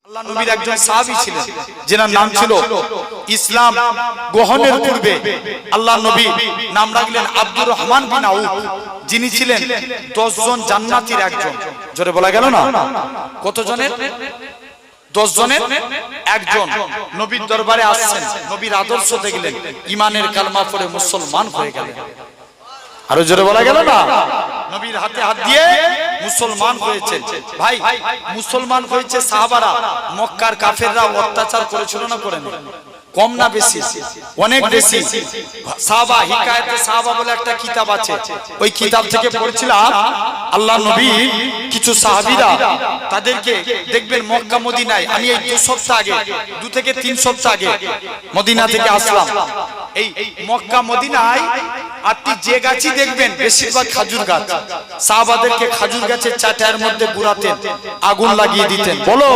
আল্লাহ নবীর একজন সাহাবী ছিলেন যার নাম ছিল ইসলাম গ্রহণের পূর্বে আল্লাহ নবী নাম রাখলেন আব্দুর রহমান বিন আউফ, যিনি ছিলেন 10 জন জান্নাতীর একজন। জোরে বলা গেল না? কত জনের? 10 জনের একজন। নবীর দরবারে আসছেন, নবীর আদর্শ দেখলেন, ঈমানের কালমা পড়ে মুসলমান হয়ে গেলেন। আরো জোরে বলা গেল না? নবীর হাতে হাত দিয়ে মুসলমান হয়েছে। ভাই, মুসলমান হয়েছে সাহাবারা। মক্কার কাফেররা অত্যাচার করেছিল না করেনি? কম না বেশি? অনেক বেশি। সাহাবা, হিকায়াতে সাহাবা বলে একটা কিতাব আছে, ওই কিতাব থেকে পড়ছিলাম আল্লাহ নবী কিছু সাহাবীরা, তাদেরকে দেখবেন মক্কা মদিনায়, আমি এই 2 সপ্তাহ আগে, 2 থেকে 3 সপ্তাহ আগে মদিনা থেকে আসলাম। এই মক্কা মদিনায় আপনি যে গাছই দেখবেন বেশিরভাগ খাজুর গাছ। সাহাবাদেরকে খাজুর গাছের চাটায়ের মধ্যে গুড়াতেন, আগুন লাগিয়ে দিতেন। বলো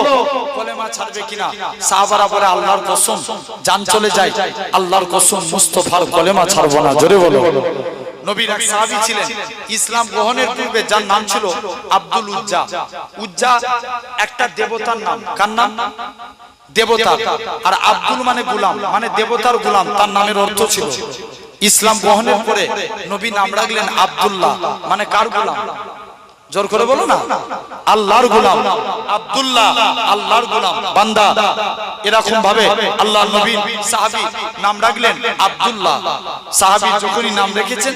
কলেমা ছাড়বে কিনা? সাহাবারা বলে আল্লাহর কসম, জান চলে যায়, আল্লাহর কসম মুস্তাফার কলেমা ছাড়বো না। জোরে বলো। নবীর এক সাহাবী ছিলেন ইসলাম গ্রহণের পূর্বে, যার নাম ছিল আব্দুল উজ্জা। উজ্জা একটা দেবতার নাম। কার নাম? দেবতা। আর আব্দুল মানে গোলাম, মানে দেবতার গোলাম, তার নামের অর্থ ছিল। ইসলাম গ্রহণের পরে নবী নাম রাখলেন আব্দুল্লাহ, মানে কার গোলাম? জোর করে বলো না, আল্লাহর গোলাম। আব্দুল্লাহ আল্লাহর গোলাম, বান্দা। এরকম ভাবে আল্লাহ নবী সাহাবী নাম রাখলেন আব্দুল্লাহ। সাহাবী যখনই নাম রেখেছেন,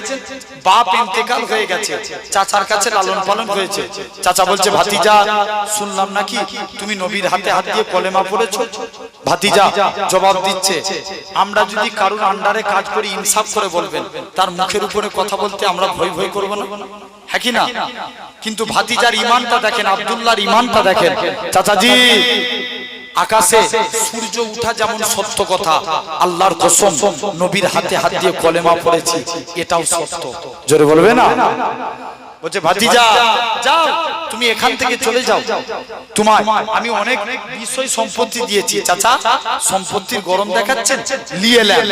বাপ ইন্তেকাল হয়ে গেছে, চাচার কাছে লালন পালন হয়েছে। চাচা বলছে, ভাতিজা শুনলাম নাকি তুমি নবীর হাতে হাত দিয়ে কলেমা পড়েছো? ভাতিজা জবাব দিচ্ছে, আমরা যদি কারোর আন্ডারে কাজ করি ইনসাফ করে বলবেন, তার মুখের উপরে কথা বলতে আমরা ভয় ভয় করব না? হ্যাঁ কি না? কিন্তু ভাতিজার ঈমানটা দেখেন, আব্দুল্লাহর ঈমানটা দেখেন। চাচাজি, আকাশে সূর্য উঠা যেমন সত্য কথা, আল্লাহর কসম নবীর হাতে হাত দিয়ে কলেমা পড়েছি, এটাও সত্য। জোরে বলবে না? বলছে, ভাতিজা যাও, তুমি এখান থেকে চলে যাও, তোমার আমি অনেক বিষয় সম্পত্তি দিয়েছি। চাচা, সম্পত্তির গরম দেখাচ্ছেন, নিয়ে নেন।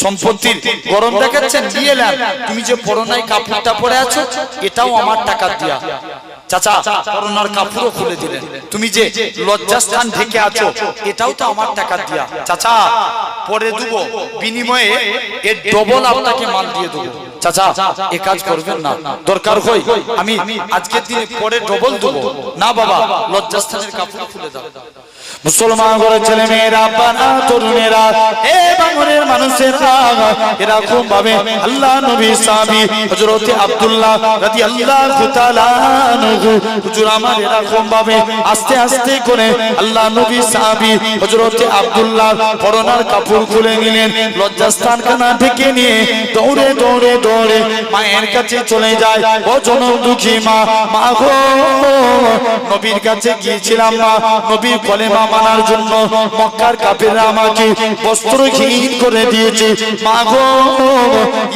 সম্পত্তির গরম দেখাচ্ছেন, নিয়ে নেন। তুমি যে পরনাই কাপড়টা পরে আছো, এটাও আমার টাকা দিয়া। চাচা পরনার কাপড়ও খুলে দিলেন। তুমি যে লজ্জাস্থান ঢেকে আছো, এটাও তো আমার টাকা দিয়া। চাচা পরে দেবো, বিনিময়ে এর ডবল আপনাকে মাল দিয়ে দেবো। চাচা এ কাজ করবেন না, দরকার হয় আমি আজকের দিনে পরে ডবল দেবো না। বাবা, লজ্জাস্থানের কাপড় খুলে দাও। মুসলমান ঘরের ছেলে মেয়েরা, বাবা তরুণেরা, এ বাংলার মানুষেরা, এরকম ভাবে আল্লাহ নবী সাহাবী হযরত আব্দুল্লাহ রাদিয়াল্লাহু তাআলা আনহু, হুজুর আমার এরকম ভাবে আস্তে আস্তে করে আল্লাহ নবী সাহাবী হযরত আব্দুল্লাহ পরনার কাপড় খুলে নিলেন, লজ্জাস্থান খানা ঢেকে নিয়ে দৌড়ে দৌড়ে দৌড়ে মায়ের কাছে চলে যায়। ও জনম দুঃখী মা, মা গো, নবীর কাছে গিয়েছিলাম মা, নবীর কলেমা মানার জন্য মক্কার কাফেররা আমাকে বস্ত্রহীন করে দিয়েছে। মা গো,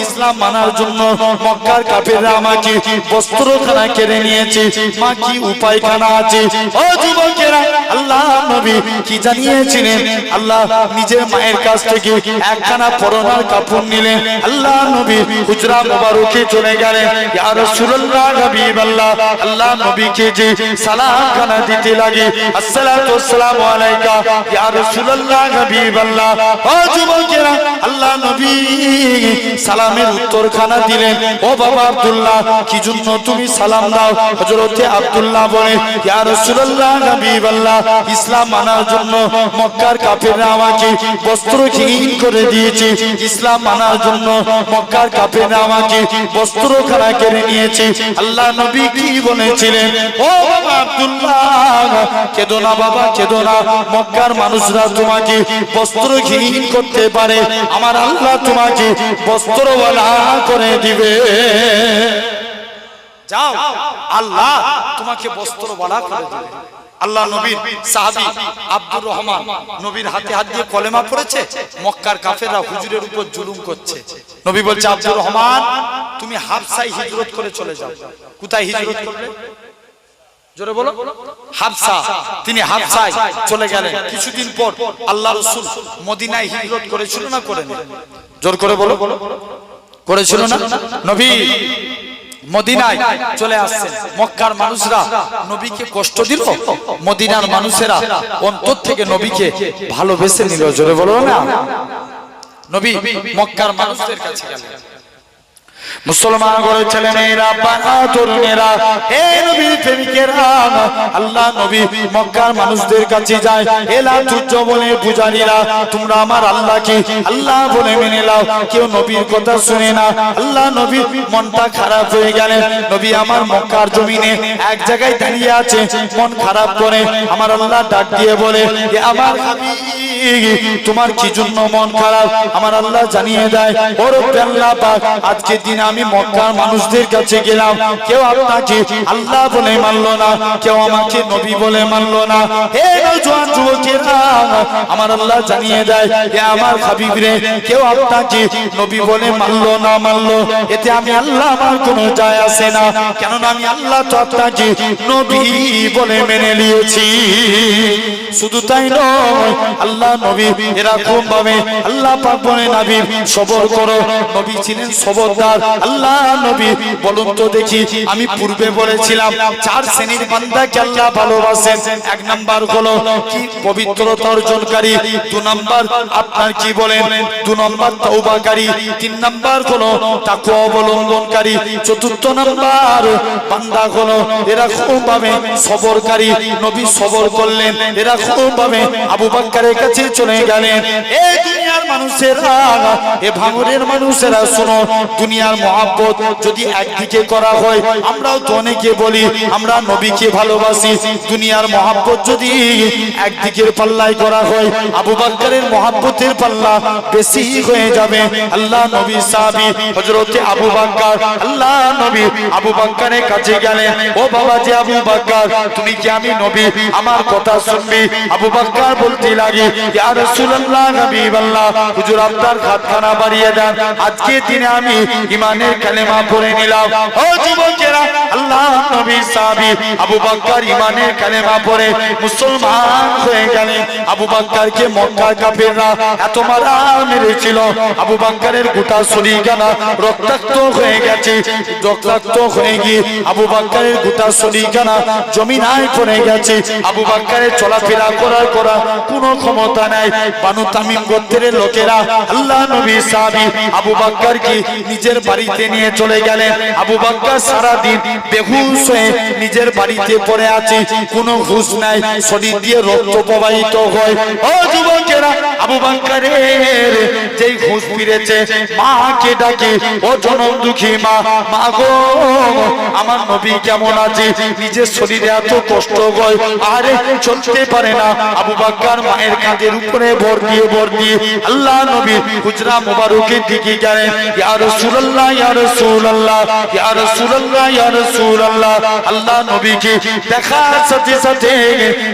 ইসলাম মানার জন্য মক্কার কাফেররা আমাকে বস্ত্রখানা কেড়ে নিয়েছে। মা, কি উপায়খানা আছে? ও যুবকেরা, আল্লাহ নবী কি জানিয়েছিলেন? আল্লাহ নিজের মায়ের কাছ থেকে একখানা পরনার কাপড় নিলেন, আল্লাহ নবী হুজরা মুবারকে চলে গেলেন। ইয়া রাসূলুল্লাহ, হাবিবাল্লাহ, আল্লাহ নবীকে যে সালাম খানা দিতে লাগে, আসসালাতু ওয়াসসালামু আলাইকা ইয়া রাসূলুল্লাহ, হাবিবাল্লাহ। ও যুবকেরা, আল্লাহ নবী সালামের উত্তর খানা দিলেন। ও বাবা আব্দুল্লাহ, কি জন্য তুমি সালাম দাও? হযরতে আব্দুল্লাহ বলে, ইয়া রাসূলুল্লাহ, হাবিবাল্লাহ, ইসলাম মানার জন্য মক্কার কাফেররা আমাকে বস্ত্রহীন করে দিয়েছে। ইসলাম মানার জন্য মক্কার কাফেররা আমাকে বস্ত্রখানা কেড়ে নিয়েছে। আল্লাহ নবী কি বলেছিলেন? ও বাবা আব্দুল্লাহ, কেঁদো না বাবা, কেঁদো না। মক্কার মানুষরা তোমাকে বস্ত্রহীন করতে পারে, আমার আল্লাহ তোমাকে বস্ত্রওয়ালা করে দিবে। যাও, আল্লাহ তোমাকে বস্ত্রওয়ালা করে দিবে। আল্লাহ নবীর সাহাবী আব্দুর রহমান নবীর হাতে হাত দিয়ে কলেমা পড়েছে। মক্কার কাফেররা হুজুরের উপর জুলুম করছে। নবী বলছে, আব্দুর রহমান, তুমি হাবশায় হিজরত করে চলে যাও। কোথায় হিজরত করবে? জোরে বলো। হাবশা। তিনি হাবশায় চলে গেলেন। কিছুদিন পর আল্লাহ রাসূল মদিনায় হিজরত করেছিল না করেনি? জোর করে বলো। করেছিল না? নবী মদিনায় চলে আসছেন। মক্কার মানুষরা নবীকে কষ্ট দিল, মদিনার মানুষেরা অন্তর থেকে নবীকে ভালোবেসে নিল। জোরে বলো না। নবী মক্কার মানুষদের কাছে গেলেন। মুসলমান ঘরের ছেলে মেয়েরা, বাবা তরুণেরা, হে নবীর প্রেমিকেরা, আল্লাহ নবী মক্কার মানুষদের কাছে যায়। এলা তুজ্জ বলে পূজারীরা, তোমরা আমার আল্লাহকে আল্লাহ বলে মেনে নাও। কেউ নবীর কথা শুনে না। আল্লাহ নবীর মনটা খারাপ হয়ে গেলেন। নবী আমার মক্কার জমিনে এক জায়গায় দাঁড়িয়ে আছে, মন খারাপ করে আমার আল্লাহ ডাক দিয়ে বলে, আমার হাবিব তোমার কি জন্য মন খারাপ? আমার আল্লাহ জানিয়ে দেয়, ওর আল্লাহ পাক আজকে দিন আমি মক্কার মানুষদের কাছে গেলাম, কেউ আপনাকে আল্লাহ বলে মানলো না, কেউ আমাকে নবী বলে মানলো না। হে নওজোয়ান যুবকেরা, আমার আল্লাহ জানিয়ে দেয়, হে আমার হাবিব রে, কেউ আপনাকে নবী বলে মানলো না মানলো, এতে আমি আল্লাহ আমার কোনো যায় আসে না, কেননা আমি আল্লাহ তো আপনাকে নবী বলে মেনে নিয়েছি। শুধু তাই নয়, আল্লাহ নবী এরকম ভাবে আল্লাহ পাক বলে, নবী সবর করো। নবী ছিলেন সবরদার। আল্লাহ নবী বলুন তো দেখি, আমি পূর্বে বলেছিলাম 4 শ্রেণীর বান্দাকে আল্লাহ ভালোবাসেন। 1 নাম্বার হলো কি পবিত্রতা অর্জনকারী, 2 নাম্বার আপনার কি বলেন 2 নাম্বার তওবাকারী, 3 নাম্বার হলো তাকওয়া অবলম্বনকারী, 4র্থ নাম্বার বান্দা হলো এরকম ভাবে সবরকারী। নবী সবর করলেন, এরকম ভাবে আবু বকরের কাছে চলে গেলেন। এই দুনিয়ার মানুষেরা, এ ভাঙরের মানুষেরা শোনো, দুনিয়ার মহব্বত যদি একদিকে করা হয়, আমরাও তো অনেকে বলি আমরা নবীকে ভালোবাসি, দুনিয়ার মহব্বত যদি একদিকের পাল্লায় করা হয়, আবু বকরের মহব্বতের পাল্লা বেশি হয়ে যাবে। আল্লাহ নবী সাহাবী হযরতে আবু বকর, আল্লাহ নবী আবু বকরের কাছে গেলেন, ও বাবা যে আবু বকর, তুমি কি আমি নবী আমার কথা শুনবি? আবু বকর বলতে লাগে, ইয়া রাসূলুল্লাহ, হাবিবাল্লাহ, হুজুর আপনার হাতখানা বাড়িয়ে দেন, আজকে দিনে আমি ঈমানের কালেমা পড়ে নিলাম। ও যুবকেরা, আল্লাহ নবী সাহাবী আবু বকর ঈমানের কালেমা পড়ে মুসলমান হয়ে গেলেন। আবু বকরকে মক্কার কাফেররা এত মারা মেরেছিল, আবু বকরের গোটা শরীরখানা রক্তাক্ত হয়ে গেছে। রক্তাক্ত হয়ে গিয়ে আবু বকরের গোটা শরীরখানা জমিনায় পড়ে গেছে। আবু বকরের চলাফেরা করার কোনো ক্ষমতা নাই। বানু তামিম গোত্রের লোকেরা আল্লাহ নবী সাহাবী আবু বকরকে নিজের বাড়িতে নিয়ে চলে গেলেন। আবু বকর সারা দিন বেহুশ হয়ে নিজের বাড়িতে পড়ে আছে, কোনো হুঁশ নাই, শরীর দিয়ে রক্ত প্রবাহিত হয়। ও যুবকেরা, আবু বকরের যেই হুঁশ ফিরেছে, মাকে ডাকে, ও জনম দুঃখী মা, মা গো আমার নবী কেমন আছে? নিজের শরীরে এত কষ্ট হয়, আরে চলতে পারে না। আবু বকর মায়ের কাঁধের উপরে ভর দিয়ে আল্লাহ নবী হুজরা মুবারকের দিকে গেলেন। ইয়া রাসূলুল্লাহ, ইয়া রাসূলুল্লাহ, ইয়া রাসূলুল্লাহ, ইয়া রাসূলুল্লাহ। আল্লাহ নবীকে দেখার সাথে সাথে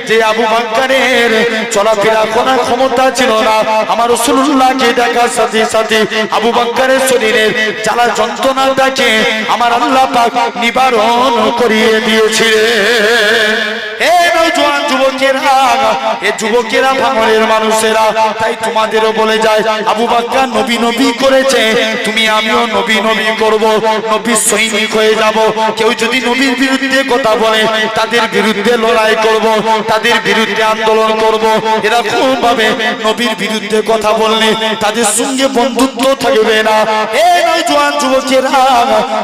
যে আবু বকরের চলাফেরা করার ক্ষমতা ছিল না, আমার রাসূলুল্লাহকে দেখার সাথে সাথে আবু বকরের শরীরের জ্বালা যন্ত্রণাটাকে আমার আল্লাহ পাক নিবারণ করিয়ে দিয়েছিলেন। এই নওজোয়ান যুবকেরা, এই যুবকেরা ভাঙরের মানুষেরা, তাই তোমাদেরও বলে যায়, আবু বকর নবী নবী করেছে, তুমি আমিও নবী নবী করব, নবীর সৈনিক হয়ে যাব। কেউ যদি নবীর বিরুদ্ধে কথা বলে, তাদের বিরুদ্ধে লড়াই করব, তাদের বিরুদ্ধে আন্দোলন করব। এরকম ভাবে নবীর বিরুদ্ধে কথা বললে তাদের সঙ্গে বন্ধুত্ব থাকবে না। এই নওজোয়ান যুবকেরা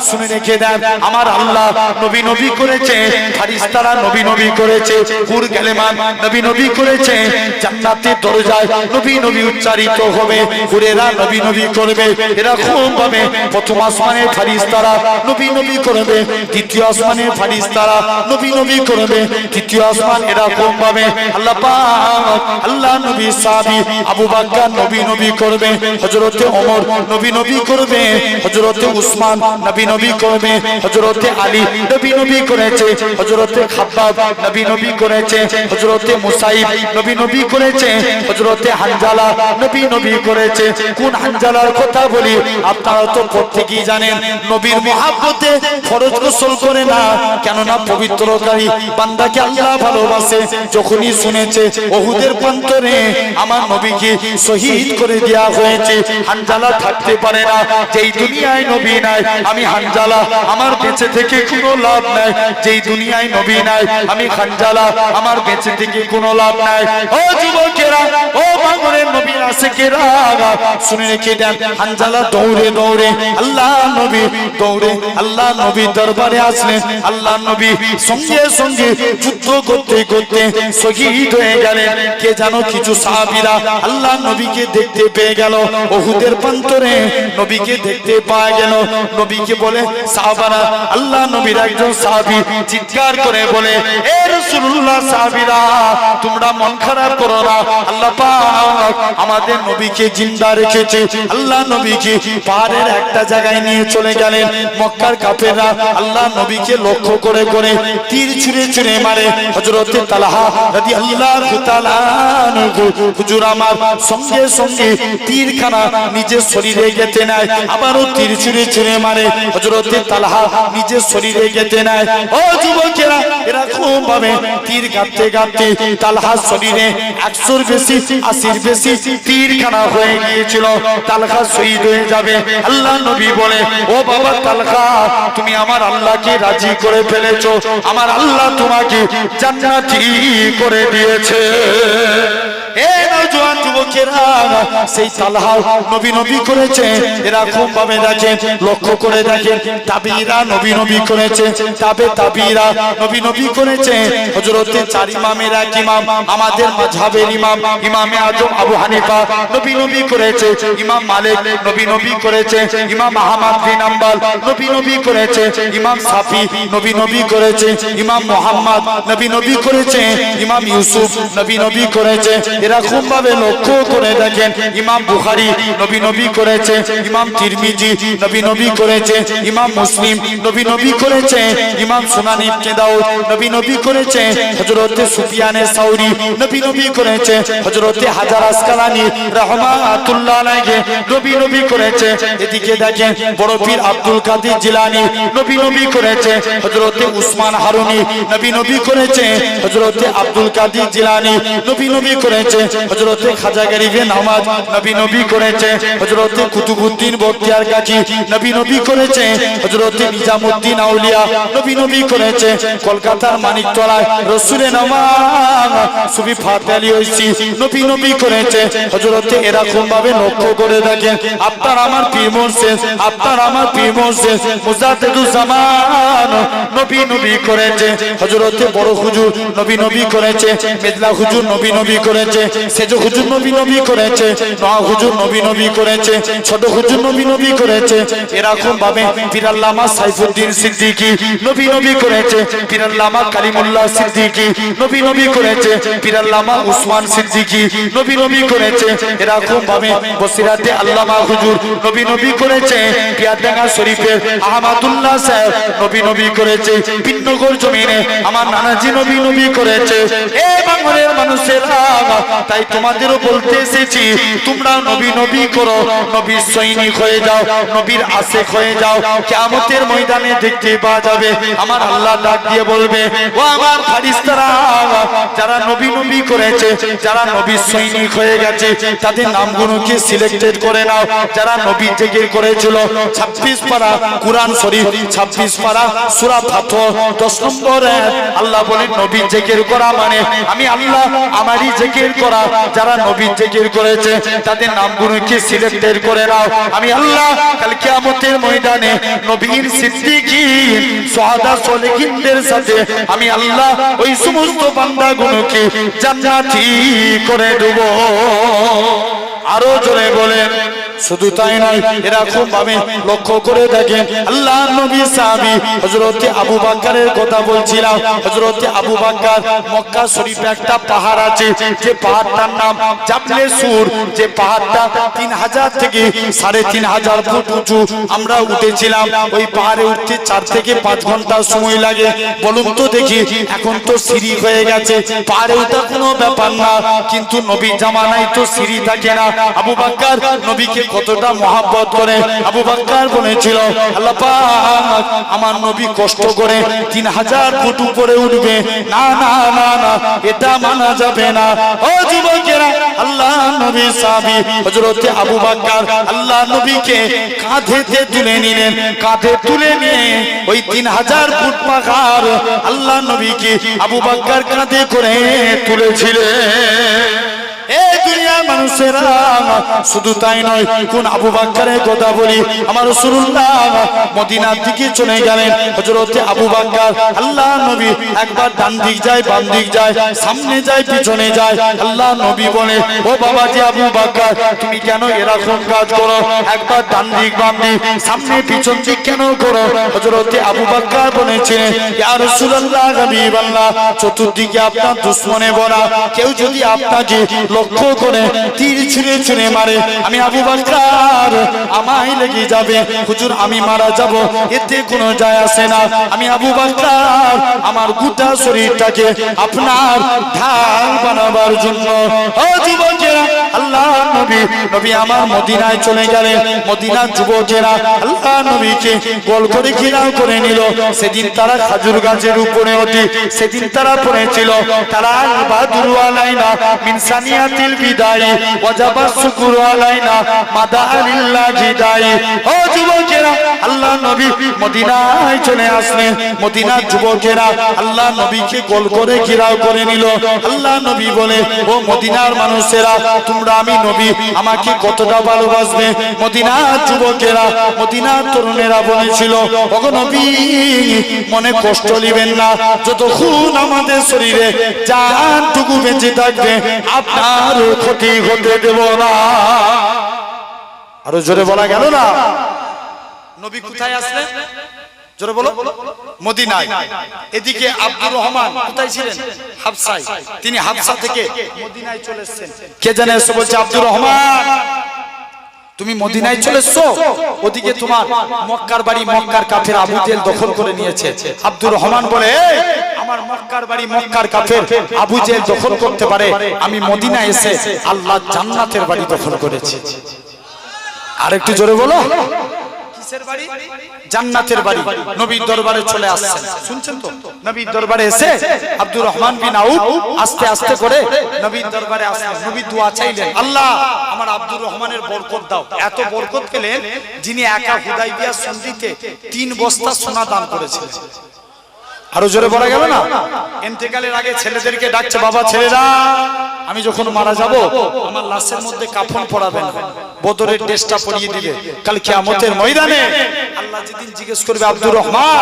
শুনে রেখে দেন, আমার আল্লাহ নবী নবী করেছে, ফারিস্তারা নবী নবী করেছে, হুর গেলেমান নবী নবী করেছে, জান্নাতের দরজায় নবী নবী উচ্চারিত হবে, হুরেরা নবী নবী করবে। এরকম ভাবে প্রথম আসমানের ফারিস্তারা নবী নবী করবে, দ্বিতীয় আসমানের ফারিস্তারা নবী নবী করবে, তৃতীয় আসমান। এরকম ভাবে আল্লাহ পাক আল্লাহ নবী সাহাবী আবু বকর নবী নবী করবে, হযরতে ওমর নবী নবী করবে, হযরতে উসমান নবী নবী করবে, হযরতে আলী নবী নবী করেছে, হযরতে খাব্বাব নবী নবী করেছে, হযরতে মুসাইব নবী নবী করেছে, হযরতে হানজালা নবী নবী করেছে। কোন হানজালার কথা বলি? আপনারা তো প্রত্যেকেই জানেন নবীর মহব্বতে ফরজ গোসল করে না, কেননা পবিত্রকারী বান্দাকে আল্লাহ ভালোবাসে। যখনই শুনেছে উহুদের প্রান্তরে আমার নবীকে শহীদ করে দেওয়া হয়েছে, হানজালা থাকতে পারে না। যেই দুনিয়ায় নবী নাই আমি হানজালা, আমার বেঁচে থেকে কোনো লাভ নাই। যেই দুনিয়ায় নবী নাই আমি হানজালা, আমার বেঁচে থেকে কোনো লাভ নাই। ও যুবকেরা, ও বাংলার নবী আশিকেরা, শুনে রেখে দেন। হানজালা দৌড়ে দৌড়ে আল্লাহ নবী দৌড়ে আল্লাহ নবী দরবারে আসলেন। আল্লাহ নবী সঙ্গে সঙ্গে যুদ্ধ করতে করতে শহীদ হয়ে গেলেন। কে জানো কিছু সাহাবীরা আল্লাহ নবীকে দেখতে পেয়ে গেল, উহুদের প্রান্তরে নবীকে দেখতে পাওয়া গেল। নবীকে বলে সাহাবারা, আল্লাহ নবীর একজন সাহাবী চিৎকার করে বলে, এ রাসূলুল্লাহ, সাহাবীরা তোমরা মন খারাপ করো না, আল্লাহ পাক আমাদের নবীকে জিন্দা রেখেছে। আল্লাহ নবীকে পাহাড়ের একটা জায়গায় নিয়ে চলে গেলেন। মক্কার কাফেররা আল্লাহ নবীকে লক্ষ্য করে করে তীর ছুঁড়ে ছুঁড়ে মারে। হযরতে তালহা রাদিয়াল্লাহু তাআলা আনহু হুজুর আমার সঙ্গে সঙ্গে তীরখানা নিজের শরীরে গেঁথে নেয়, আবারও তীর ছুঁড়ে ছুঁড়ে মারে। হযরতে তালহা নিজের শরীরে গেঁথে নেয়। ও যুবকেরা, এরকম ভাবে তীর গাঁথতে গাঁথতে তালহার শরীরে 100-র বেশি 80-র বেশি তীরখানা হয়ে গিয়েছিল। তালহা শহীদ হয়ে যাবে। আল্লাহ নবী বলে, ও বাবা তালহা, তুমি আমার আল্লাহকে রাজি করে ফেলেছো, আমার আল্লাহ তোমাকে জান্নাতি করে দিয়েছে। এ নওজোয়ান যুবকেরা, সেই তালহা নবী নবী করেছে। এরকম ভাবে দেখেন, লক্ষ্য করে দেখেন, তাবিরা নবী নবী করেছে, তাবিরা নবী নবী করেছে। হযরতে 4 ইমামের এক ইমাম, আমাদের মাযহাবের ইমাম, ইমামে আজম আবু হানিফা নবী নবী করেছে। ইমাম মালিক নবী নবী করেছে। ইমাম আহমদ বিন হাম্বল নবী নবী করেছে। ইমাম শাফি নবী নবী করেছে। ইমাম মুহাম্মদ নবী নবী করেছে। ইমাম ইউসুফ নবী নবী করেছে। এরকম ভাবে লক্ষ্য করে দেখেন, ইমাম বুখারী নবী নবী করেছে। ইমাম তিরমিজি নবী নবী করেছে। ইমাম মুসলিম নবী নবী করেছে। ইমাম সুনান ইবনে দাউদ নবী নবী করেছে। হযরতে সুফিয়ানে সাউরি নবী নবী করেছে। হযরতে হাজার আসকালানী রাহমাতুল্লাহ আলাইহি নবী নবী করেছে। এদিকে দেখেন, বড় পীর আব্দুল কাদের জিলানী নবী নবী করেছে। হযরতে উসমান হারুনি নবী নবী করেছে। হযরতে আব্দুল কাদের জিলানী নবী নবী করেছে। হযরতে খাজা গরিবে নামাজ নবী নবী করেছে। হযরতে কুতুবউদ্দিন বখতিয়ার কাজী নবী নবী করেছে। হযরতে নিজামউদ্দিন আউলিয়া নবী নবী করেছে। কলকাতার মানিকতলায় রসুলে নামাজ সুফি ফাতে আলী ঐশী নবী নবী করেছে। হযরতে এরকম ভাবে লক্ষ্য করে দেখেন, আপনার আমার পীর মুর্শিদ, আপনার আমার পীর মুর্শিদ মুজাদ্দিদুজ জামান নবী নবী করেছে। হযরতে বড় হুজুর নবী নবী করেছে। মেদলা হুজুর নবী নবী করেছে। সেজ হুজুর নবী নবী করেছে। নওয়া হুজুর নবী নবী করেছে। ছোট হুজুর নবী নবী করেছে। এরকম ভাবে পীর আল্লামা সাইফুদ্দিন সিদ্দিকী নবী নবী করেছে। পীর আল্লামা কালিমুল্লাহ সিদ্দিকী নবী নবী করেছে। পীর আল্লামা উসমান সিদ্দিকী নবী নবী করেছে। এরকম ভাবে বসিরাতে আল্লামা হুজুর নবী নবী করেছে। পিয়ারডাঙ্গা শরীফের আহমদুল্লাহ সাহেব নবী নবী করেছে। পিন্নগর জমিনে আমার নানাজি নবী নবী করেছে। এ বাংলার মানুষেরা, তাই তোমাদেরও বলতে এসেছি, তোমরা নবী নবী করো, নবীর সৈনিক হয়ে যাও, নবীর আশিক হয়ে যাও। কিয়ামতের ময়দানে দেখতে পাওয়া যাবে, আমার আল্লাহ ডাক দিয়ে বলবে, ও আমার ফারিস্তারা, যারা নবী নবী করেছে, যারা নবীর সৈনিক হয়ে গেছে, তাদের নামগুলোকে সিলেক্টেড করে নাও। যারা নবী জিকির করেছিল 26 পারা কুরআন শরীফ, 26 পারা সূরা ফাতহ 10 নম্বরে আল্লাহ বলেন, নবী জিকির করা মানে আমি আল্লাহ আমারই জিকির করা। যারা নবী জিকির করেছে তাদের নামগুলোকে সিলেক্টেড করে নাও। আমি আল্লাহ কাল কিয়ামতের ময়দানে নবীর সিদ্দিকীন সুহাদা সলিহিনদের সাথে আমি আল্লাহ ওই সমস্ত বান্দাগুলোকে জান্নাতি করে দেব। আরো জোরে বলেন শুধু তাই নয়, এরকম ভাবে লক্ষ্য করে দেখেন আল্লাহ নবী সাহাবী হযরত আবু বকরের কথা বলছিলাম। হযরত আবু বকর মক্কা শরীফে একটা পাহাড় আছে, যে পাহাড়টার নাম জাবলে সুর, যে পাহাড়টা 3000 থেকে 3500 ফুট উঁচু। আমরা উঠেছিলাম, ওই পাহাড়ে উঠতে 4 থেকে 5 ঘন্টা সময় লাগে। বলুন তো দেখি, এখন তো সিঁড়ি হয়ে গেছে, পাহাড়ে ওঠা কোনো ব্যাপার না, কিন্তু নবী জামানায় তো সিঁড়ি থাকে না। আবু বকর নবীকে কতটা মহব্বত করে। আবু বকর বলেছিল, আল্লাহ পাক আমার নবী কষ্ট করে 3000 ফুট উপরে উঠবে, না না না না, এটা মানা যাবে না। ও যুবকেরা, আল্লাহ নবী সাহাবী হযরত আবু বকর আল্লাহ নবীকে কাঁধেতে তুলে নিলেন। কাঁধে তুলে নিয়ে ওই 3000 ফুট পাহাড় আল্লাহ নবীকে আবু বকর কাঁধে করে তুলেছিলেন। এই দুনিয়ার মানুষেরা, শুধু তাই নয়, কোন আবু বকরের কথা বলি, আমার রাসূলুল্লাহ মদিনার দিকে চলে গেলেন। হযরত আবু বকর আল্লাহ নবী একবার ডান দিক যায়, বাম দিক যায়, সামনে যায়, পিছনে যায়। আল্লাহ নবী বলে, ও বাবাজি আবু বকর, তুমি কেন এরকম কাজ করো? একবার ডান দিক বাম দিক সামনে পিছন দিক কেন করো? হযরত আবু বকর বলেছিলেন, ইয়া রাসূলুল্লাহ হাবিবাল্লাহ, চতুর্দিকে আপনার দুশমনে ভরা, কেউ যদি আপনাকে লক্ষ্য করে তীর ছুঁড়ে ছুঁড়ে মারে, আমি আবু বকর আমায় লেগে যাবে, হুজুর আমি মারা যাব, এতে কোনো যায় আসে না। আমি আবু বকর আমার গোটা শরীরটাকে আপনার ঢাল বানাবার জন্য। ও যুবকেরা, আল্লাহ নবী আমার মদিনায় চলে গেলেন। মদিনার যুবকেরা আল্লাহ নবীকে গোল করে ঘেরাও করে নিল। সেদিন তারা খেজুর গাছের উপরে ওঠে, সেদিন তারা পড়েছিল, তারা বাদুরু আলাইনা মিন সানিয়াতিল বিদাই ওয়াজাবা শুকরু আলাইনা মাদালিল্লাহি দাই। ও যুবকেরা, আল্লাহ নবী মদিনায় চলে আসলেন। মদিনার যুবকেরা আল্লাহ নবীকে গোল করে ঘেরাও করে নিল। আল্লাহ নবী বলে, ও মদিনার মানুষেরা, তোমরা আমি নবী আমাকে কতটা ভালোবাসবে? মদিনার যুবকেরা, মদিনার তরুণেরা বলেছিল, ওগো নবী মনে কষ্ট নেবেন না, যতক্ষণ আমাদের শরীরে জানটুকু বেঁচে থাকবে আপনার ক্ষতি হতে দেব না। আরো জোরে বলা গেল না? নবী কোথায় আসলেন? জোরে বলো। মদিনায়। এদিকে আব্দুর রহমান কোথায় ছিলেন? হাবশায়। তিনি হাবশা থেকে মদিনায় চলে এসেছেন। কে জানে এসে বলছে, আব্দুর রহমান তুমি মদিনায় চলে এসছো, ওদিকে তোমার মক্কার বাড়ি মক্কার কাফের আবু জেহেল দখল করে নিয়েছে। আব্দুর রহমান বলে, আমার মক্কার বাড়ি মক্কার কাফের আবু জেহেল দখল করতে পারে, আমি মদিনায় এসে আল্লাহ জান্নাতের বাড়ি দখল করেছি। আরেকটু জোরে বলো। কিসের বাড়ি? জান্নাতের বাড়ি। নবীর দরবারে চলে আসছেন, শুনছেন তো? নবীর দরবারে এসে আব্দুর রহমান বিন আউফ আস্তে আস্তে করে নবীর দরবারে আসলেন। নবী দোয়া চাইলেন, আল্লাহ আমার আব্দুর রহমানের বরকত দাও। এত বরকত পেলেন যিনি একা হুদাইবিয়া সন্ধিতে 3 বস্তা সোনা দান করেছিলেন। আরো জোরে বলা গেল না? ইন্তেকালের আগে ছেলেদেরকে ডাকছে, বাবা ছেলেরা, আমি যখন মারা যাব আমার লাশের মধ্যে কাফন পরাবেন, বদরের ড্রেসটা পরিয়ে দিবে। কাল কিয়ামতের ময়দানে আল্লাহ যেদিন জিজ্ঞেস করবে, আব্দুর রহমান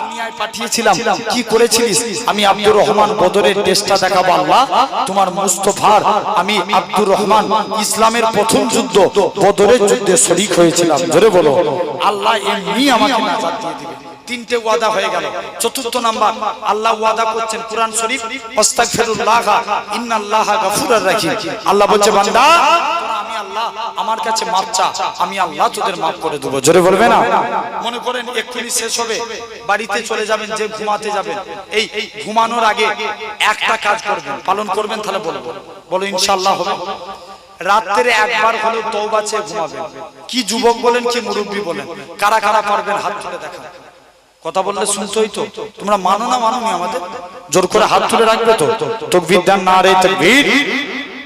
দুনিয়ায় পাঠিয়েছিলাম, কি করেছিলিস? আমি আব্দুর রহমান বদরের ড্রেসটা দেখাবো, আল্লাহ তোমার মুস্তাফার আমি আব্দুর রহমান ইসলামের প্রথম যুদ্ধ বদরের যুদ্ধে শরীক হয়েছিলাম। জোরে বলো। আল্লাহ এমনি আমাকে নাজাত দিয়ে দিবে। 3টে ওয়াদা হয়ে গেল। চতুর্থ নাম্বার, আল্লাহ ওয়াদা করছেন কুরআন শরীফ, আস্তাগফিরুল্লাহ ইন্নাল্লাহা গাফুরুর রাহিম। আল্লাহ বলছে, বান্দা তোরা আমি আল্লাহ আমার কাছে মাপ চা, আমি আল্লাহ তোদের মাফ করে দেব। জোরে বলবে না? মনে করেন এক্ষুনি শেষ হবে, বাড়িতে চলে যাবেন, যে ঘুমাতে যাবেন, এই ঘুমানোর আগে একটা কাজ করবেন, পালন করবেন, তাহলে বলবো, বলো ইনশাআল্লাহ হবে। রাত্রে একবার হলেও তওবা চেয়ে ঘুমাবেন। কি যুবক বলেন, কি মুরব্বি বলেন, কারা কারা পারবেন হাত তুলে দেখান। কথা বললে শুনতেই তো, তোমরা মানো না মানোনি আমাদের? জোর করে হাত তুলে রাখবে তো? তাকবীর দেন, নারে তাকবীর।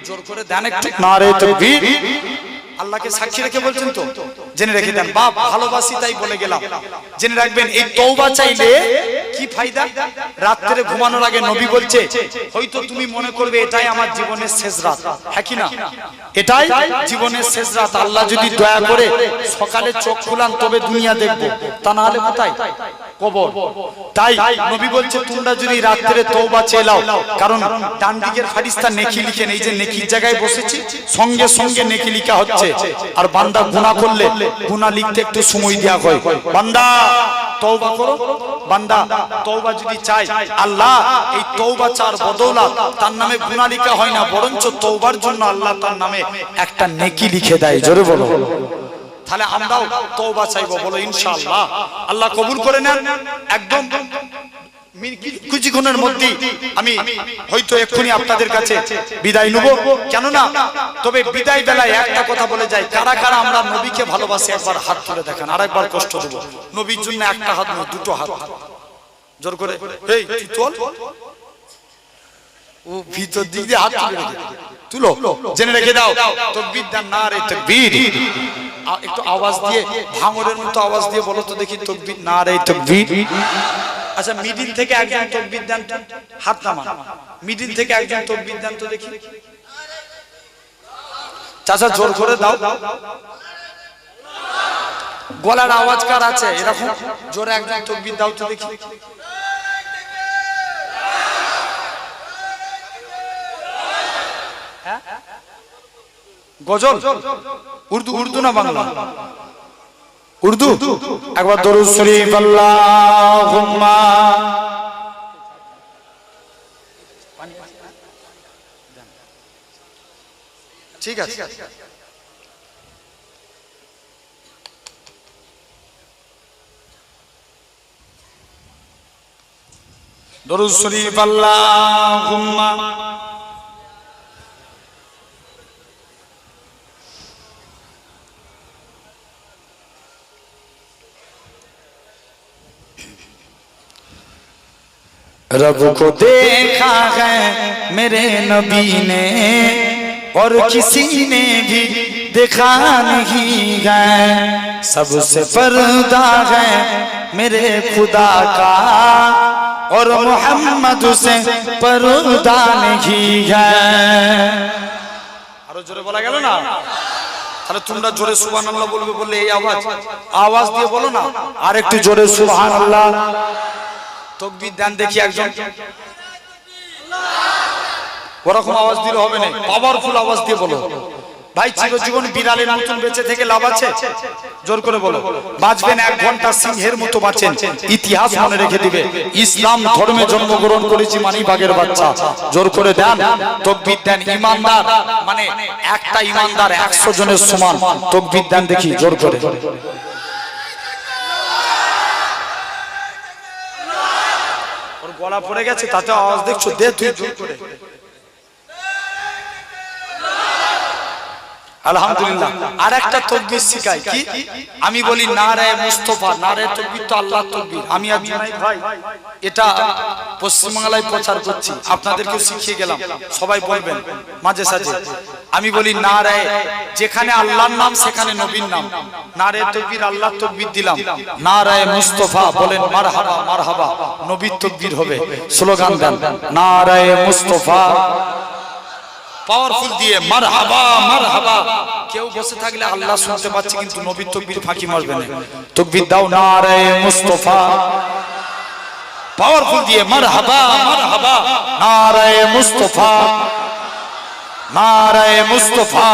জোর করে দেন একটু, নারে তাকবীর। আল্লাহকে সাক্ষী রেখে বলছেন তো? জেনে রেখে দেন। বাপ ভালোবাসি তাই বলে গেলাম। জেনে রাখবেন, এই তওবা চাইলে কি ফায়দা? রাত্রে ঘুমানোর আগে নবী বলছে, হয়তো তুমি মনে করবে এটাই আমার জীবনের শেষ রাত, হ্যাঁ কি না? এটাই জীবনের শেষ রাত। আল্লাহ যদি দয়া করে সকালে চোখ খুলান তবে দুনিয়া দেখবো, তা না হলে কোথায়? কবর। তাই নবী বলছে তোমরা যদি রাত্রে তওবা চেয়ে নাও, কারণ ডান দিকের ফেরেশতা নেকি লিখেন, এই যে নেকির জায়গায় বসেছি সঙ্গে সঙ্গে নেকি লেখা হচ্ছে। আর বান্দা গুনাহ করলে গুনাহ লিখতে একটু সময় দেওয়া হয়। বান্দা তওবা করো, বান্দা তওবা যদি চায় আল্লাহ এই তওবা চার বদৌলত তার নামে গুনাহ লেখা হয় না, বরঞ্চ তওবার জন্য আল্লাহ তার নামে একটা নেকি লিখে দেয়। জোরে বলো। তাহলে আমরাও তওবা চাইবো, বলো ইনশাআল্লাহ। আল্লাহ কবুল করে নেন। একদম কিছুক্ষণের মধ্যে আমি হয়তো এক্ষুনি আপনাদের কাছে বিদায় নেব, কেননা তবে বিদায় বেলায় একটা কথা বলে যাই, কারা কারা আমরা নবীকে ভালোবাসি একবার হাত তুলে দেখান। আর একবার কষ্ট দেব, নবীর জন্য একটা হাত নয়, দুটো হাত জোর করে। এই তুই চল, ও ভিতর দিক দিয়ে হাত তুলে রেখে তুলো, জেনে রেখে দাও তাকবীর দেন, নারে তাকবীর। একটু আওয়াজ দিয়ে ভাঙরের মতো আওয়াজ দিয়ে বলো তো দেখি, তাকবীর, নারে তাকবীর। আচ্ছা মিডিল থেকে একজন তাকবীর দেন তো, হাত নামান। মিডিল থেকে একজন তাকবীর দেন তো দেখি। চাচা জোর করে দাও। গলার আওয়াজ কার আছে এরকম জোরে একজন তাকবীর দাও তো দেখি। গজল, উর্দু? উর্দু না বাংলা? উর্দু। একবার দরুদ শরীফ আল্লাহুম্মা। ঠিক আছে, দরুদ শরীফ আল্লাহুম্মা। रब को देखा है मेरे नबी ने और किसी ने भी देखा नहीं है, सबसे पर्दा है मेरे खुदा का और मोहम्मद से पर्दा नहीं है। আরো জোরে বলা গেল না? তাহলে তোমরা জোরে সুবহানাল্লাহ বলবে, বললে এই আওয়াজ দিয়ে বলো না, আর একটু জোরে সুবহানাল্লাহ। তাকবীর দেন দেখি একজন। ওরকম আওয়াজ দিলে হবে না, পাওয়ারফুল আওয়াজ দিয়ে বলো। ভাই চিরজীবন বিড়ালের মতন বেঁচে থেকে লাভ আছে? জোর করে বলো। বাঁচবেন 1 ঘন্টা সিংহের মতো বাঁচেন, ইতিহাস মনে রেখে দিবে ইসলাম ধর্মে জন্মগ্রহণ করেছি মানি বাঘের বাচ্চা। জোর করে দেন, তাকবীর দেন। ইমানদার মানে একটা ইমানদার 100 জনের সমান। তাকবীর দেন দেখি জোর করে। গলা পড়ে গেছে তাতে আওয়াজ দেখছো, দে তুই জোর করে। আলহামদুলিল্লাহ। আর একটা তাকবীর শিখাই কি? আমি বলি নারে মুস্তাফা। নারে তাকবীর তো আল্লাহর তাকবীর। আমি আর জুনাইদ ভাই এটা পশ্চিম বাংলায় প্রচার করছি, আপনাদেরকেও শিখিয়ে গেলাম, সবাই বলবেন মাঝে সাঝে। আমি বলি নারে, যেখানে আল্লাহর নাম সেখানে নবীর নাম। নারে তাকবীর আল্লাহর তাকবীর দিলাম, নারে মুস্তাফা বলেন মারহাবা মারহাবা, নবীর তাকবীর হবে। স্লোগান দেন নারে মুস্তাফা, পাওয়ারফুল দিয়ে মারহাবা মারহাবা। কেউ বসে থাকলে আল্লাহ শুনতে পাচ্ছে, কিন্তু নবীর তাকবীর ফাঁকি মারবে না। তাকবীর দাও নারে মুস্তাফা, পাওয়ারফুল দিয়ে মারহাবা মারহাবা, নারে মুস্তাফা नारे मुस्तफा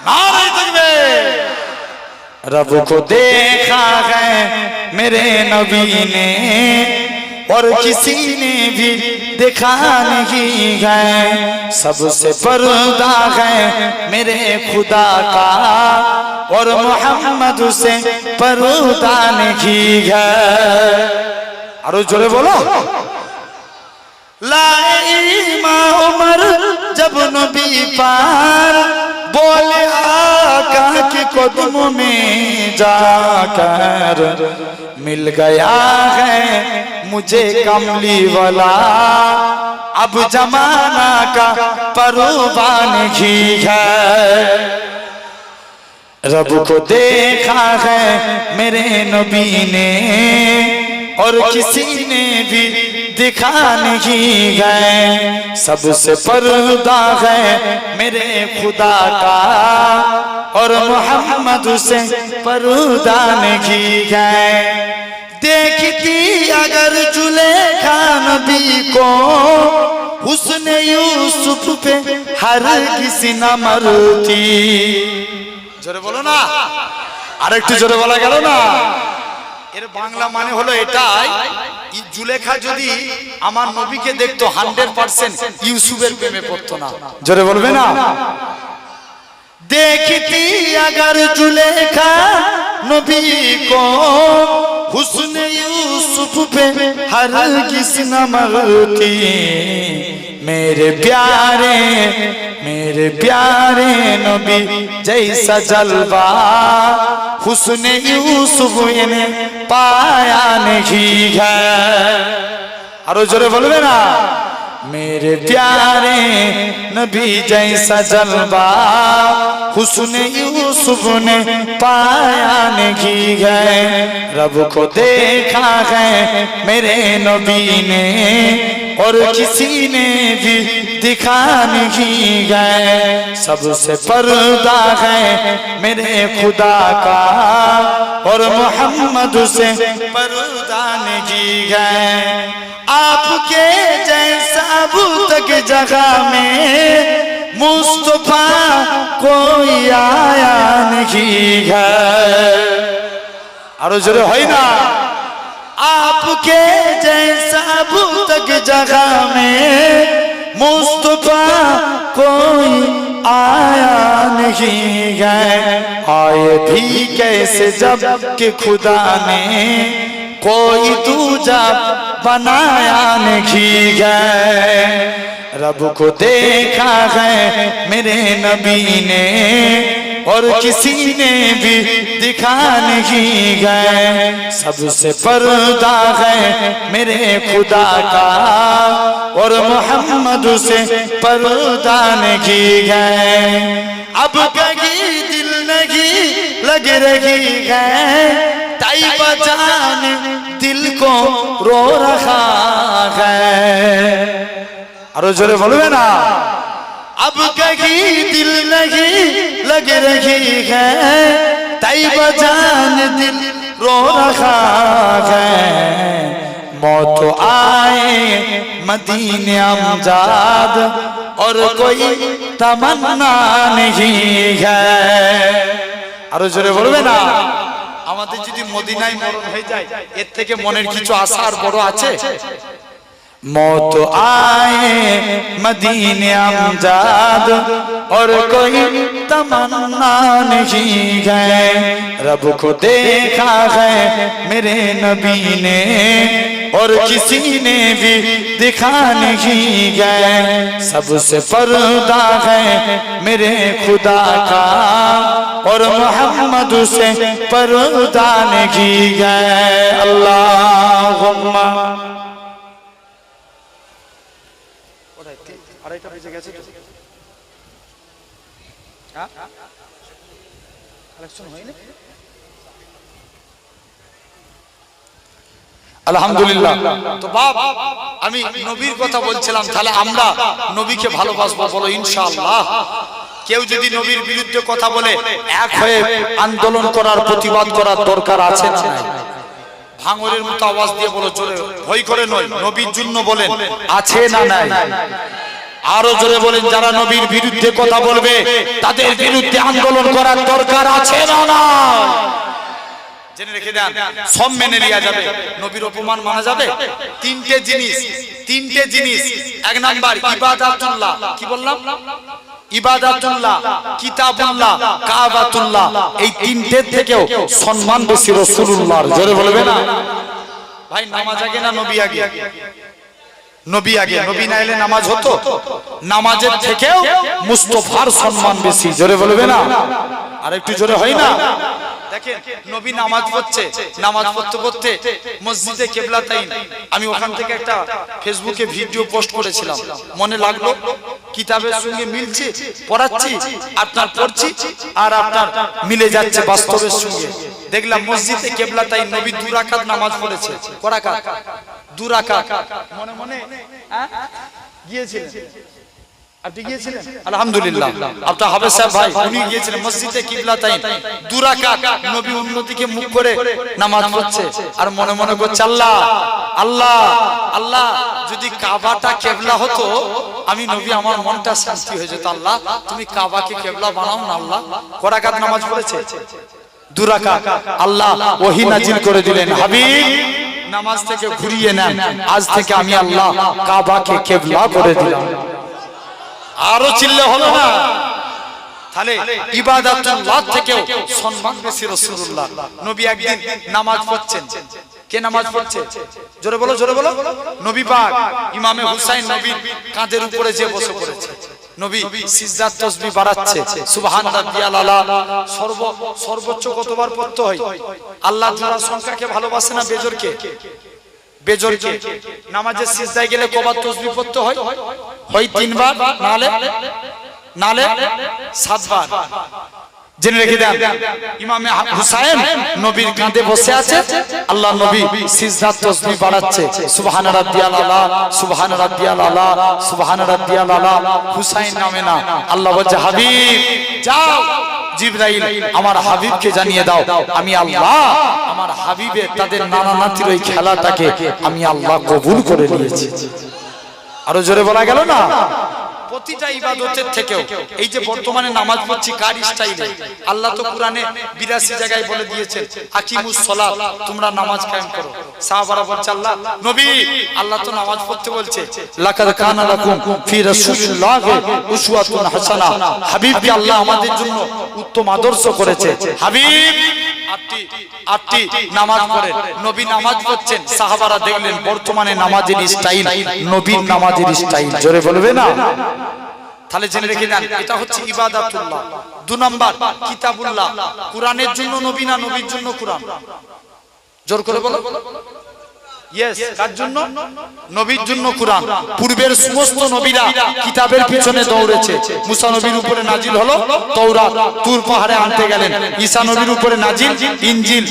नारे तकबीर। रब को देखा है मेरे नबी ने और किसी ने भी देखा नहीं है, सबसे पर्दा है मेरे खुदा का और मोहम्मद से पर्दा नहीं है। आरो जोरे बोलो। लाए माँ उमर जब नबी पार बोले आका के कदमों में जाकर मिल गया है मुझे कमली वाला, अब जमाना का परवाह नहीं है। रब को देखा है मेरे नबी ने और किसी ने भी दिखा नहीं है, सबसे पर्दा है मेरे खुदा का और मोहम्मद से पर्दा नहीं है। देखती अगर जुलेखा नबी को हुस्न यूसुफ पे हर किसी न मरती। जोरे बोलो ना, আরেকটু জোরে বলা গেল না। এর বাংলা মানে হলো এটাই, জুলেখা যদি আমার নবীকে দেখতো 100% ইউসুফের প্রেমে পড়তো না। জোরে বলবে না। देखती अगर जुलेखा नबी को हुस्न यूसुफ पे हर किसी न मरती। मेरे प्यारे नबी जैसा जलवा हुस्न यूसुफ ने पाया नहीं है। आरो जोरे बोलबे ना। मेरे प्यारे नबी जैसा जलवा हुस्न यूसुफ ने पाया नहीं है। रब को देखा है मेरे नबी ने और किसी ने भी दिखा नहीं गए। सबसे पर्दा है मेरे खुदा का और मोहम्मद से पर्दा नहीं गए। आपके जैसा अब तक जगह में मुस्तफा कोई आया नहीं है। आरो जोरे है ना। आपके जैसा अब तक जगह में मुस्तफा कोई आया नहीं है। आए भी कैसे जब कि खुदा ने कोई दूजा बनाया नहीं है। रब को देखा है मेरे नबी ने और किसी ने भी दिखा नहीं गए। सबसे पर्दा है मेरे खुदा का और मोहम्मद से पर्दा नहीं गए। अब कहीं दिल नहीं लग रही है तैयबा जान दिल को रो रहा है। आरो जोरे बोलबे ना। अब कहीं दिल नहीं लग रही है तैयबा जान दिल रो रहा है। मौत आए मदीने अमजाद और कोई तमन्ना नहीं है। आरो जोरे बोलबे ना। আমাদের যদি মদিনায় মরণ হয়ে যায় এর থেকে মনের কিছু আশা আর বড় আছে? मौत आए मदीने अमजाद और कोई तमन्ना नहीं है। रब को देखा है मेरे नबी ने और किसी ने भी दिखा नहीं गए। सबसे पर्दा है मेरे खुदा का और मोहम्मद से पर्दा नहीं गए। अल्लाहुम्मा। আড়াইটা বেজে গেছে তো। হ্যাঁ কালেকশন হয়নি। আলহামদুলিল্লাহ। তো বাপ আমি নবীর কথা বলছিলাম, তাহলে আমরা নবীকে ভালোবাসবো বলো ইনশাআল্লাহ। কেউ যদি নবীর বিরুদ্ধে কথা বলে এক হয়ে আন্দোলন করার প্রতিবাদ করার দরকার আছে না? ভাঙরের মতো আওয়াজ দিয়ে বলো, জোরে ভয় করে নয়, নবীর জন্য বলেন আছে না নাই? আরো জোরে বলেন, যারা নবীর বিরুদ্ধে কথা বলবে তাদের বিরুদ্ধে আন্দোলন করার দরকার আছে না না? জেনে রেখে দেন, সব মেনে নেওয়া যাবে, নবীর অপমান মানা যাবে? তিনটে জিনিস। এক নাম্বার ইবাদাতুল্লাহ। কি বললাম? ইবাদাতুল্লাহ, কিতাবুল্লাহ, কাবাতুল্লাহ। এই তিনটে থেকেও সম্মান বেশি রাসূলুল্লাহর। জোরে বলবে না ভাই? নামাজ আগে না নবী আগে? নবী আগে। নবী না এলে নামাজ হতো? নামাজের থেকেও মুস্তাফার সম্মান বেশি। জোরে বলবে না? আর একটু জোরে হয় না? দেখেন নবী নামাজ পড়ছে, নামাজ পড়তে পড়তে মসজিদে কিবলাতাইন, আমি ওখান থেকে একটা ফেসবুকে ভিডিও পোস্ট করেছিলাম, মনে লাগলো কিতাবের সঙ্গে মিলছে, পড়াচ্ছি আপনার পড়ছি আর আপনার মিলে যাচ্ছে বাস্তবের সঙ্গে। দেখলাম মসজিদে কিবলাতাইন নবী 2 রাকাত নামাজ পড়েছে। কয় রাকাত? 2 রাকাত। মনে মনে গিয়েছিলেন আপনি গিয়েছিলেন? আলহামদুলিল্লাহ। আপনার হাফেজ সাহেব ভাই উনি গিয়েছিলেন মসজিদে কিবলাতাইন, 2 রাকাত নবী উন্নতিকে মুখ করে নামাজ পড়ছে আর মনে মনে করছে আল্লাহ আল্লাহ আল্লাহ, যদি কাবাটা কিবলা হতো আমি নবী আমার মনটা শান্তি হয়ে যেত। আল্লাহ তুমি কাবাকে কিবলা বানাও না আল্লাহ। কয় রাকাত নামাজ পড়েছে? 2 রাকাত। আল্লাহ ওহী নাজিল করে দিলেন, হাবিব নামাজ থেকে ঘুরিয়ে নেন, আজ থেকে আমি আল্লাহ কাবাকে কিবলা করে দিলাম। আরো চিল্লে হলো না? তাহলে ইবাদাতুল্লাহ থেকেও সম্মান বেশি রাসূলুল্লাহ। নবী একদিন নামাজ পড়ছেন, কে নামাজ পড়ছে? জোরে বলো, জোরে বলো। নবী পাক ইমামে হুসাইন নবীর কাঁধের উপরে যে বসে পড়েছে, নবী সিজদার তাসবিহ বাড়াচ্ছে, সুবহান রাব্বিয়াল আলা। সর্বোচ্চ কতবার পড়তে হয়? আল্লাহ জোড়া সংখ্যাকে ভালোবাসে না বেজোরকে? বেজোরকে। নামাজের সিজদায় গেলে কবার তাসবিহ পড়তে হয়? হয় 3 বার, নালে 7 বার। জেনে রেখে দেন, ইমামে হুসাইন নবীর কাঁধে বসে আছে, আল্লাহ নবী সিজদার তাসবিহ বাড়াচ্ছে, সুবহান রাব্বিয়াল আলা, সুবহান রাব্বিয়াল আলা, সুবহান রাব্বিয়াল আলা। হুসাইন নামে না, আল্লাহ বলছে হাবিব যাও, জিবরাইল আমার হাবিবকে জানিয়ে দাও আমি আল্লাহ আমার হাবিবের তাদের নানা নাতির ওই খেলাটাকে আমি আল্লাহ কবুল করে নিয়েছি। আরো জোরে বলা গেল না? প্রতিটা ইবাদতের থেকেও এই যে বর্তমানে নামাজ পড়ছি কার স্টাইলে? আল্লাহ তো কোরআনে 82 জায়গায় বলে দিয়েছেন আকিমুস সালাত, তোমরা নামাজ কায়েম করো। সাহাবারা বলছে আল্লাহ নবী, আল্লাহ তো নামাজ পড়তে বলছে, লাকাদ কানা লাকুম ফি রাসূলিল্লাহি উসওয়াতুন হাসানাহ। হাবিবকে আল্লাহ আমাদের জন্য উত্তম আদর্শ করেছে। হাবিব আপনি নামাজ পড়েন, নবী নামাজ পড়ছেন, সাহাবারা দেখলেন বর্তমানে নামাজের স্টাইল নবীর নামাজের স্টাইল। জোরে বলবে না? তাহলে জেনে রেখে দেন, এটা হচ্ছে ইবাদাতুল্লাহ। 2 নাম্বার কিতাবুল্লাহ, কোরআনের জন্য নবী না নবীর জন্য কোরআন? জোর করে বলো। ইয়েস, কার জন্য? নবীর জন্য কোরআন। পূর্বের সমস্ত নবীরা কিতাবের পিছনে দৌড়েছে। মুসা নবীর উপরে নাজিল হলো তাওরাত, তুর পাহাড়ে আনতে গেলেন। ঈসা নবীর উপরে নাজিল ইনজিল,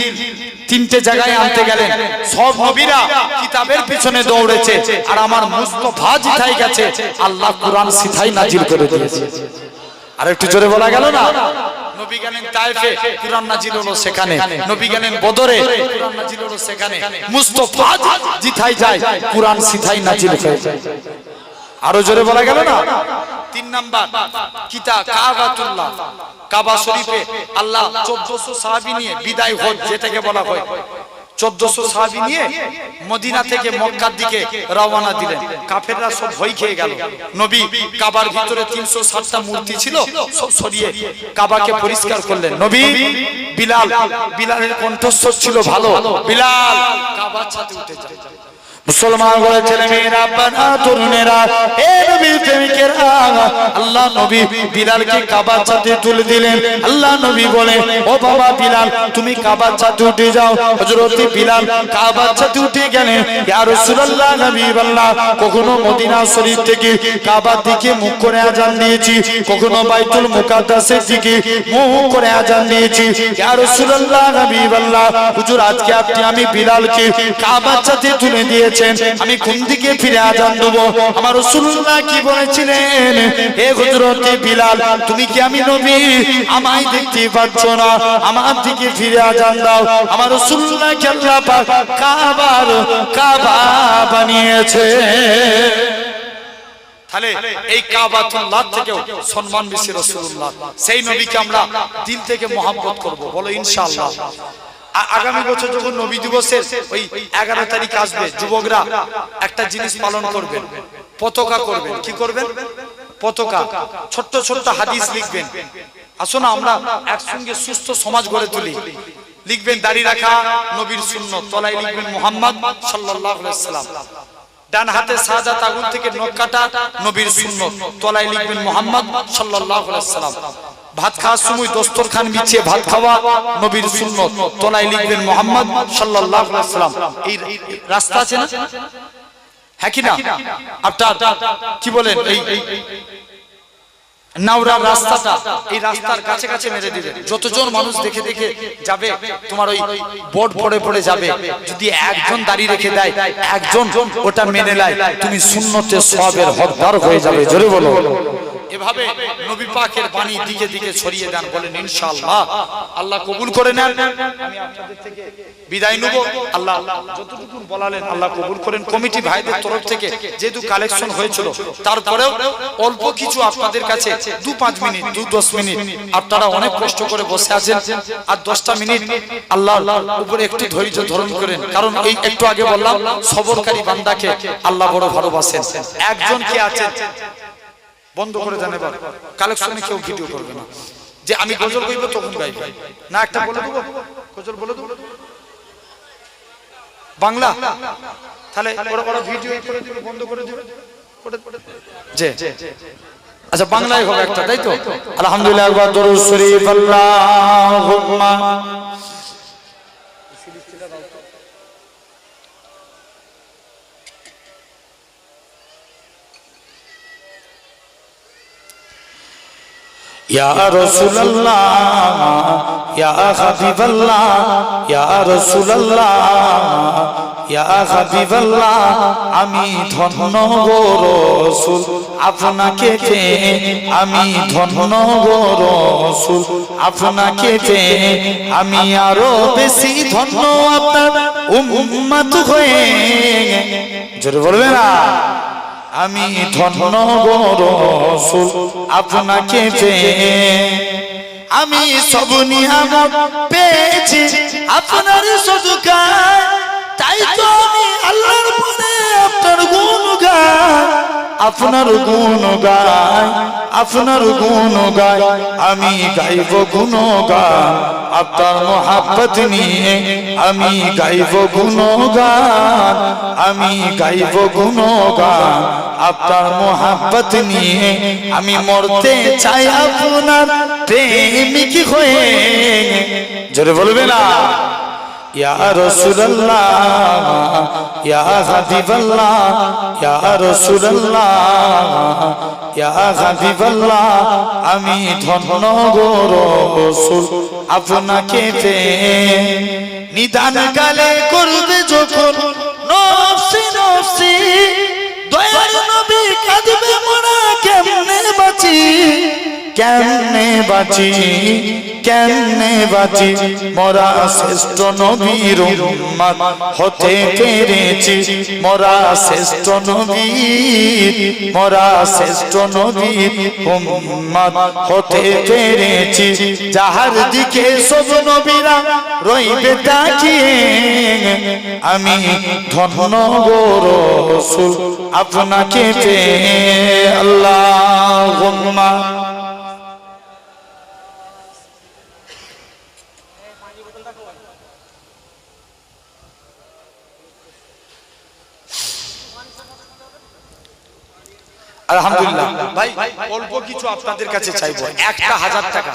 3টে জায়গায় আনতে গেলেন। সব নবীরা কিতাবের পিছনে দৌড়েছে, আর আমার মুস্তাফা জিতাই গেছে, আল্লাহ কোরআন সিধাই নাজিল করে দিয়েছে। আর একটু জোরে বলা গেল না? নবী গেলেন তায়েফে, কোরআন নাজিল হলো সেখানে। নবী গেলেন বদরে, কোরআন নাজিল হলো সেখানে। মুস্তাফা জিতাই যায়, কোরআন সিধাই নাজিল হয়ে যায়। আরো জোরে বলা গেল না? 3 নাম্বার কিতাব কাবাতুল্লাহ, কাবা শরীফে আল্লাহ 1400 সাহাবী নিয়ে বিদায় হজ যেটাকে বলা হয়, 1400 সাহাবী নিয়ে মদিনা থেকে মক্কার দিকে রওনা দিলেন। কাফেররা সব ভয় খেয়ে গেল। নবী কাবার ভিতরে 360টা মূর্তি ছিল, সব সরিয়ে কাবাকে পরিষ্কার করলেন। নবী বিলালের কণ্ঠস্বর ছিল ভালো, বিলাল কাবার ছাদে উঠে যায়। মুসলমান বলে ছেলে মেয়েরা, বাবা তরুণেরা, হে নবীর প্রেমিকেরা, আল্লাহ নবী বিলালকে কাবার ছাদে তুলে দিলেন। আল্লাহ নবী বলে, ও বাবা বিলাল তুমি কাবার ছাদে উঠে যাও। হযরত বিলাল কাবার ছাদে উঠে গেলেন। ইয়া রাসূলুল্লাহ, নবী আল্লাহ, কখনো মদিনা শরীফ থেকে কাবার দিকে মুখ করে আযান দিয়েছি, কখনো বাইতুল মুকাদ্দাসের দিকে মুখ করে আযান দিয়েছি। ইয়া রাসূলুল্লাহ, নবী আল্লাহ, হুজুর আজকে আমি বিলালকে কাবার ছাদে তুলে দিয়েছি, আমি কোন দিকে ফিরে আযান দেব? আমার রাসূলুল্লাহ কি বলেছিলেন, হে হযরত বিলাল তুমি কি আমি নবী আমায় দেখতে পাচ্ছ না? আমার দিকে ফিরে আযান দাও। আমার রাসূলুল্লাহ কে আল্লাহ পাক কাবা বানিয়েছে। তাহলে এই কাবাতুল্লাহ থেকেও সম্মান বেশি রাসূলুল্লাহ। সেই নবীকে আমরা দিল থেকে মহব্বত করব, বলো ইনশাআল্লাহ। আগামী বছর যখন নবী দিবসের ওই 11 তারিখ আসবে, যুবকরা একটা জিনিস পালন করবেন, পতাকা করবেন। কি করবেন? পতাকা। ছোট্ট ছোট্ট হাদিস লিখবেন। আসুন আমরা একসঙ্গে সুস্থ সমাজ গড়ে তুলি। লিখবেন দাড়ি রাখা নবীর সুন্নত, তলায় লিখবেন মুহাম্মদ সাল্লাল্লাহু আলাইহি ওয়াসাল্লাম। ডান হাতে শাহাদাত আগুন থেকে নখ কাটা নবীর সুন্নত, তলায় লিখবেন মুহাম্মদ সাল্লাল্লাহু আলাইহি ওয়াসাল্লাম। ভাত খাওয়ার সময় দস্তরখান বিছিয়ে ভাত খাওয়া নবীর সুন্নত, তলায় লিখবেন মুহাম্মদ সাল্লাল্লাহু আলাইহি ওয়াসাল্লাম। এই রাস্তা আছে না? হ্যাঁ কি না? আপনার কি বলেন এই নাওরা রাস্তাটা, এই রাস্তার কাছে কাছে মেরে দিবেন। যতজন মানুষ দেখে দেখে যাবে তোমার ওই বোর্ড পড়ে পড়ে যাবে, যদি একজন দাঁড়িয়ে রেখে দেয়, একজন ওটা মেনে নেয়, তুমি সুন্নতে সওয়াবের হকদার হয়ে যাবে। জোরে বলো। এভাবে নবী পাকের বাণী দিকে দিকে ছড়িয়ে দেন, বলেন ইনশাআল্লাহ। আল্লাহ কবুল করে নেন। আমি আপনাদের থেকে বিদায় নেব। আল্লাহ যতটুকু বলালেন আল্লাহ কবুল করেন। কমিটি ভাইদের তরফ থেকে যেহেতু কালেকশন হয়েছিল, তারপরেও অল্প কিছু আপনাদের কাছে 2-5 মিনিট 2-10 মিনিট আপনারা অনেক কষ্ট করে বসে আছেন, আর 10টা মিনিট আল্লাহর উপরে একটু ধৈর্য ধারণ করেন। কারণ এই একটু আগে বললাম সবরকারী বান্দাকে আল্লাহ বড় ভালোবাসেন। একজন কে আছেন বন্ধ করে দেন, এবার কালেকশনে কেউ ভিডিও করবে না। যে আমি গজল গাইব তখন গাইব না, একটা বলে দেবো গজল বলে দেবো বাংলা, তাহলে ওরা ভিডিও করে দিবে, বন্ধ করে দিবে। যে আচ্ছা বাংলায় হবে একটা, তাই তো? আলহামদুলিল্লাহ, একবার দরুদ শরীফ আল্লাহুম্মা ইয়া রাসূলুল্লাহ ইয়া হাবিবাল্লাহ ইয়া রাসূলুল্লাহ ইয়া হাবিবাল্লাহ, আমি ধন্য গো রাসূল আপনাকে পেয়ে, আমি ধন্য গো রাসূল আপনাকে পেয়ে, আমি আরো বেশি ধন্য আপনার উম্মত হয়ে। জোরে বলবে না? আমি ধন্য গো রাসূল আপনাকে পেয়ে, আমি সব নিয়ামত পেয়েছি আপনার সদকায়, তাই তো আমি আল্লাহর পরে আপনার গুণ গাই, আপনার গুণ গাই, আপনার গুণ গাই, আমি গাইব গুণ গান আপনার মোহাব্বত নিয়ে, আমি গাইব গুণ গান, আমি গাইব গুণ গান আপনার মোহাব্বত নিয়ে, আমি মরতে চাই আপনার প্রেমিক হয়ে। জোরে বলবে না? ইয়া রাসূলুল্লাহ ইয়া হাবিবাল্লাহ ইয়া রাসূলুল্লাহ ইয়া হাবিবাল্লাহ, আমি ধন্য গো রাসূল আপনাকে পেয়ে। নিদান কালে করবে যখন নফসি নফসি, দয়ার নবী কাঁদবে মোরা কেমনে বাঁচি, কেমনে বাঁচি, কেমনে বাঁচি, মোরা শ্রেষ্ঠ নবীর উম্মত হতে পেরেছি, মোরা শ্রেষ্ঠ নবীর, মোরা শ্রেষ্ঠ নবীর উম্মত হতে পেরেছি, যাহার দিকে সব নবীরা রইবে তাকিয়ে, আমি ধন্য গো রাসূল আপনাকে পেয়ে। আল্লাহুম্মা আলহামদুলিল্লাহ। ভাই অল্প কিছু আপনাদের কাছে চাইবো, 1000 টাকা।